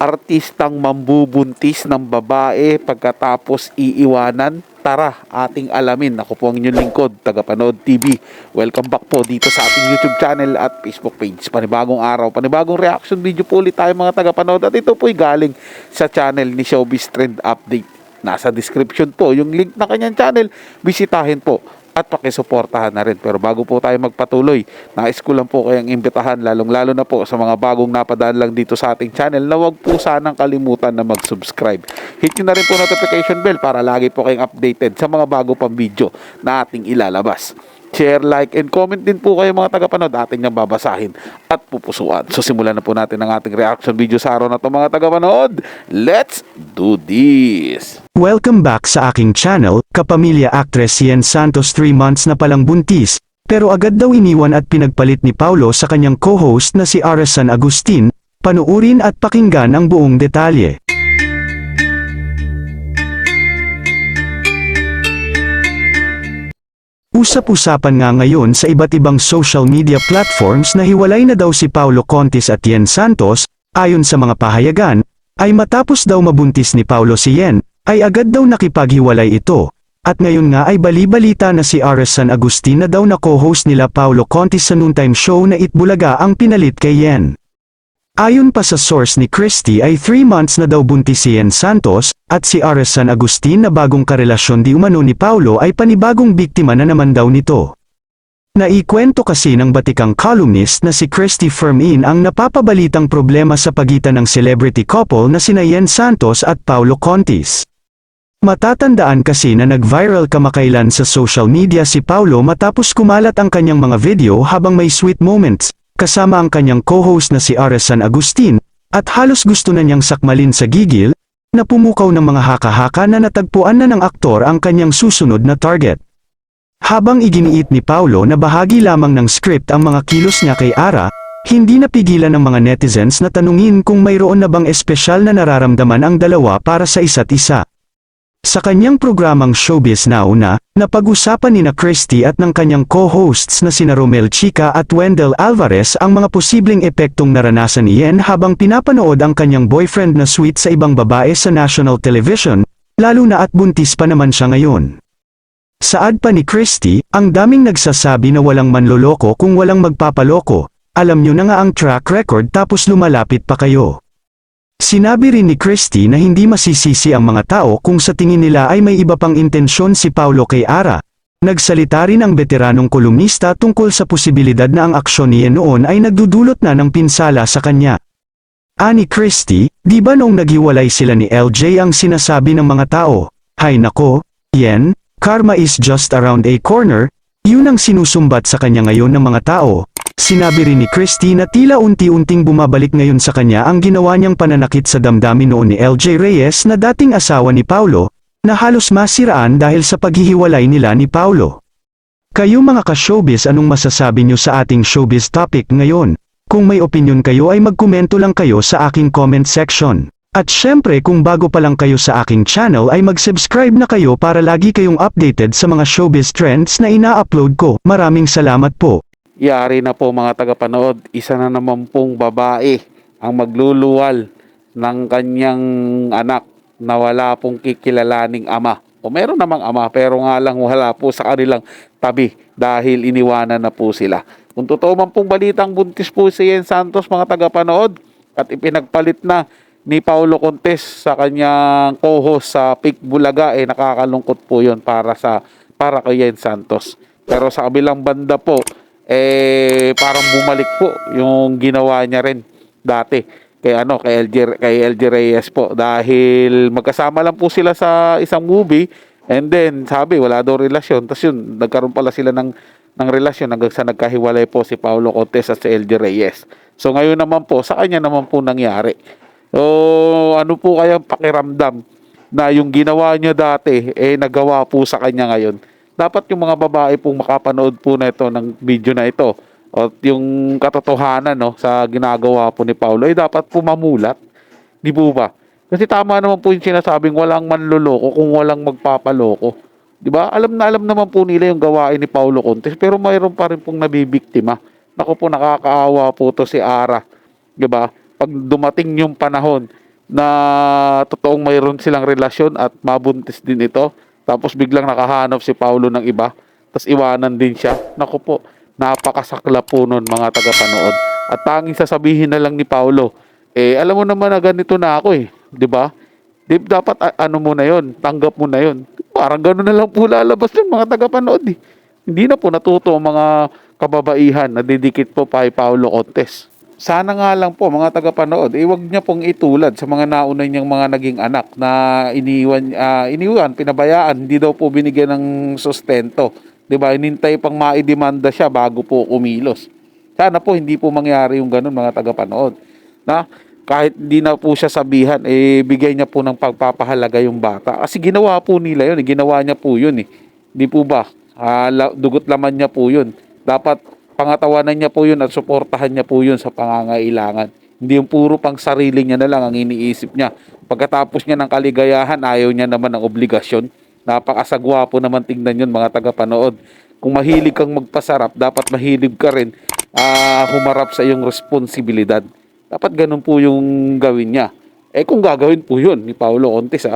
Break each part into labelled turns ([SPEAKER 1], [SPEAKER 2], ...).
[SPEAKER 1] artistang mambubuntis ng babae pagkatapos iiwanan? Tara, ating alamin. Ako po ang inyong lingkod, Tagapanood TV. Welcome back po dito sa ating YouTube channel at Facebook page. Panibagong araw, panibagong reaction video po ulit tayo mga tagapanood. At ito po'y galing sa channel ni Showbiz Trend Update. Nasa description po yung link na kanyang channel. Bisitahin po at pakisuportahan na rin. Pero bago po tayo magpatuloy, nais ko lang po kayang imbitahan, lalong-lalo na po sa mga bagong napadaan lang dito sa ating channel, na wag po sanang kalimutan na mag-subscribe. Hit nyo na rin po notification bell para lagi po kayong updated sa mga bago pang video na ating ilalabas. Share, like, and comment din po kayo mga tagapanood. Ating nang babasahin at pupusuan. So simulan na po natin ang ating reaction video sa araw na ito mga tagapanood. Let's do this!
[SPEAKER 2] Welcome back sa aking channel. Kapamilya actress Yen Santos 3 months na palang buntis, pero agad daw iniwan at pinagpalit ni Paulo sa kanyang co-host na si Ara San Agustin. Panuurin at pakinggan ang buong detalye. Usap-usapan nga ngayon sa iba't ibang social media platforms na hiwalay na daw si Paulo Contis at Yen Santos. Ayon sa mga pahayagan, ay matapos daw mabuntis ni Paulo si Yen, ay agad daw nakipaghiwalay ito. At ngayon nga ay bali-balita na si Ara San Agustin na daw na co-host nila Paulo Contis sa noontime show na Itbulaga ang pinalit kay Yen. Ayon pa sa source ni Christy ay 3 months na daw buntis si Yen Santos, at si Ara San Agustin na bagong karelasyon di umano ni Paulo ay panibagong biktima na naman daw nito. Naikwento kasi ng batikang columnist na si Christy Fermin ang napapabalitang problema sa pagitan ng celebrity couple na sina Yen Santos at Paulo Contis. Matatandaan kasi na nag-viral kamakailan sa social media si Paulo matapos kumalat ang kanyang mga video habang may sweet moments kasama ang kanyang co-host na si Ara San Agustin, at halos gusto na niyang sakmalin sa gigil, na pumukaw ng mga haka-haka na natagpuan na ng aktor ang kanyang susunod na target. Habang iginiit ni Paulo na bahagi lamang ng script ang mga kilos niya kay Ara, hindi napigilan ng mga netizens na tanungin kung mayroon na bang espesyal na nararamdaman ang dalawa para sa isa't isa. Sa kanyang programang Showbiz Now na, napag-usapan ni Christy at ng kanyang co-hosts na sina Romel Chica at Wendell Alvarez ang mga posibleng epektong naranasan ni Yen habang pinapanood ang kanyang boyfriend na sweet sa ibang babae sa national television, lalo na at buntis pa naman siya ngayon. Saad pa ni Christy, ang daming nagsasabi na walang manloloko kung walang magpapaloko, alam nyo na nga ang track record tapos lumalapit pa kayo. Sinabi rin ni Christy na hindi masisisi ang mga tao kung sa tingin nila ay may iba pang intensyon si Paulo kay Ara. Nagsalita rin ang veteranong kolumnista tungkol sa posibilidad na ang aksyon niya noon ay nagdudulot na ng pinsala sa kanya. Ani Christy, di ba noong naghiwalay sila ni LJ ang sinasabi ng mga tao, "Hay nako, Yen, karma is just around a corner," yun ang sinusumbat sa kanya ngayon ng mga tao. Sinabi rin ni Christy na tila unti-unting bumabalik ngayon sa kanya ang ginawa niyang pananakit sa damdamin noon ni LJ Reyes na dating asawa ni Paulo, na halos masiraan dahil sa paghihiwalay nila ni Paulo. Kayo mga ka-showbiz, anong masasabi niyo sa ating showbiz topic ngayon? Kung may opinion kayo ay magkomento lang kayo sa aking comment section. At syempre kung bago pa lang kayo sa aking channel ay mag-subscribe na kayo para lagi kayong updated sa mga showbiz trends na ina-upload ko. Maraming salamat po.
[SPEAKER 1] Yari na po mga tagapanood, isa na naman pong babae ang magluluwal ng kanyang anak na wala pong kikilalaning ama. O meron namang ama pero nga lang wala po sa kanilang tabi dahil iniwanan na po sila. Kung totoo man pong balitang buntis po si Yen Santos mga tagapanood at ipinagpalit na ni Paulo Contis sa kanyang co-host sa Itbulaga, nakakalungkot po yun para kay Yen Santos. Pero sa kabilang banda po, parang bumalik po yung ginawa niya rin dati kay LJ Reyes po, dahil magkasama lang po sila sa isang movie and then sabi wala daw relasyon, tapos yun nagkaroon pala sila ng relasyon hanggang sa nagkahiwalay po si Paulo Contis at si LJ Reyes. So ngayon naman po sa kanya naman po nangyari. So ano po kaya pakiramdam na yung ginawa niya dati nagawa po sa kanya ngayon? Dapat yung mga babae pong makapanood po na ito ng video na ito at yung katotohanan sa ginagawa po ni Paulo ay dapat po mamulat. Di po ba? Kasi tama naman po yung sinasabing walang manloloko kung walang magpapaloko. Di ba? Alam naman po nila yung gawain ni Paulo Contis pero mayroon pa rin pong nabibiktima. Naku po, nakakaawa po to si Ara. Di ba? Pag dumating yung panahon na totoong mayroon silang relasyon at mabuntis din ito. Tapos biglang nakahanap si Paulo ng iba. Tapos iwanan din siya. Naku po, napakasakla po nun mga tagapanood. At tanging sasabihin na lang ni Paulo, alam mo naman na ganito na ako 'di ba? Di dapat ano mo na 'yon, tanggap mo na 'yon. Parang gano'n na lang po lalabas ng mga tagapanood Hindi na po natuto ang mga kababaihan na didikit po kay Paulo Contes. Sana nga lang po mga tagapanood, wag niya pong itulad sa mga naunay niyang mga naging anak na iniwan, pinabayaan, hindi daw po binigyan ng sustento. 'Di ba? Inintay pang maidemanda siya bago po kumilos. Sana po hindi po mangyari yung ganun mga tagapanood. Na kahit di na po siya sabihan, bigay niya po ng pagpapahalaga yung bata. Kasi ginawa po nila yun, ginawa niya po yun. Di po ba? Dugot laman niya po yun. Dapat pangatawanan niya po yun at suportahan niya po yun sa pangangailangan. Hindi yung puro pang sarili niya na lang ang iniisip niya. Pagkatapos niya ng kaligayahan, ayaw niya naman ng obligasyon. Napakasagwa po naman tingnan yun mga tagapanood. Kung mahilig kang magpasarap, dapat mahilig ka rin humarap sa iyong responsibilidad. Dapat ganun po yung gawin niya. Kung gagawin po yun ni Paulo Contes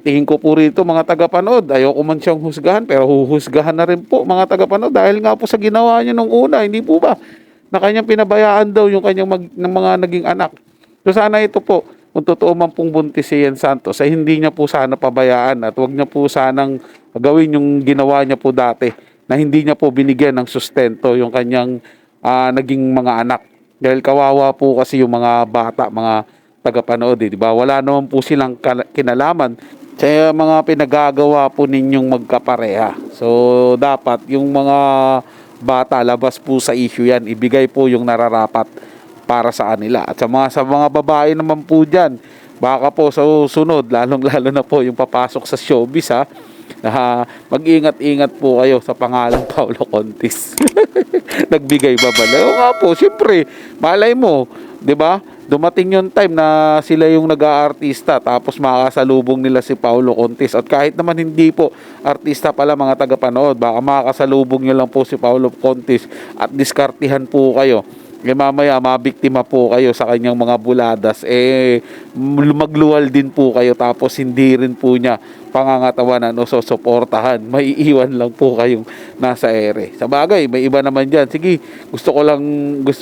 [SPEAKER 1] tingin ko po rito mga tagapanood, ayoko man siyang husgahan pero huhusgahan na rin po mga tagapanood dahil nga po sa ginawa niya nung una, hindi po ba? Na kanyang pinabayaan daw yung kanyang ng mga naging anak. So sana ito po, kung totoo man pong buntis si Yen Santos, ay hindi niya po sana pabayaan at wag niya po sanang gawin yung ginawa niya po dati na hindi niya po binigyan ng sustento yung kanyang naging mga anak. Dahil kawawa po kasi yung mga bata, mga tagapanood, di ba? Wala naman po silang kinalaman sa mga pinagagawa po ninyong magkapareha. So, dapat yung mga bata, labas po sa issue yan. Ibigay po yung nararapat para sa kanila. At sa mga babae naman po dyan, baka po sa sunod, lalong-lalo na po yung papasok sa showbiz mag-ingat-ingat po kayo sa pangalang Paulo Contes. Nagbigay ba bala? O nga po, siyempre, malay mo, 'di ba? Dumating yung time na sila yung nag-aartista tapos makakasalubong nila si Paulo Contes. At kahit naman hindi po artista pala mga tagapanood, baka makakasalubong nyo lang po si Paulo Contes at diskartihan po kayo. Mamaya mabiktima po kayo sa kanyang mga buladas, magluwal din po kayo tapos hindi rin po niya pangangatawanan o susuportahan. May iiwan lang po kayong nasa ere. Sa bagay, may iba naman diyan. Sige, gusto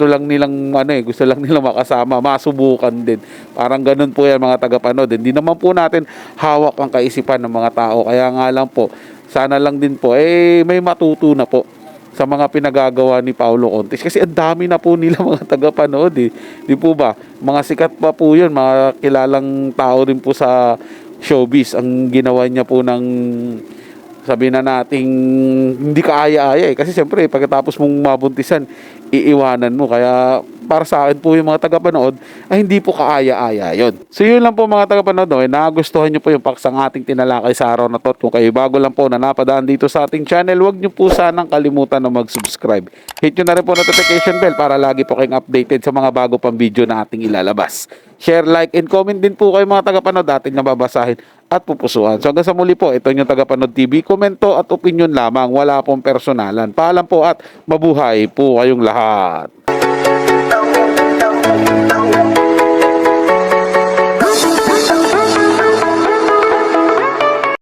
[SPEAKER 1] lang nilang makasama, masubukan din. Parang ganun po yan mga tagapanood. Hindi naman po natin hawak ang kaisipan ng mga tao. Kaya nga lang po, sana lang din po may matuto na po sa mga pinagagawa ni Paulo Contes. Kasi ang dami na po nila mga tagapanood Di po ba? Mga sikat pa po yun, mga kilalang tao rin po sa showbiz. Ang ginawa niya po ng sabihin na nating hindi kaaya-aya Kasi siyempre, pagkatapos mong mabuntisan, iiwanan mo. Kaya para sa akin po yung mga tagapanood ay hindi po kaaya-aya yun. So yun lang po mga tagapanood nagustuhan nyo po yung paksang ating tinalakay sa araw na to. Kung kayo bago lang po na napadaan dito sa ating channel, huwag nyo po sanang kalimutan na mag-subscribe. Hit nyo na rin po notification bell para lagi po kayong updated sa mga bago pang video na ating ilalabas. Share, like, and comment din po kayo mga tagapanood, ating nababasahin at pupusuan. So hanggang sa muli po, ito yung Tagapanood TV. Komento at opinion lamang, wala pong personalan. Paalam po at mabuhay po kayong lahat.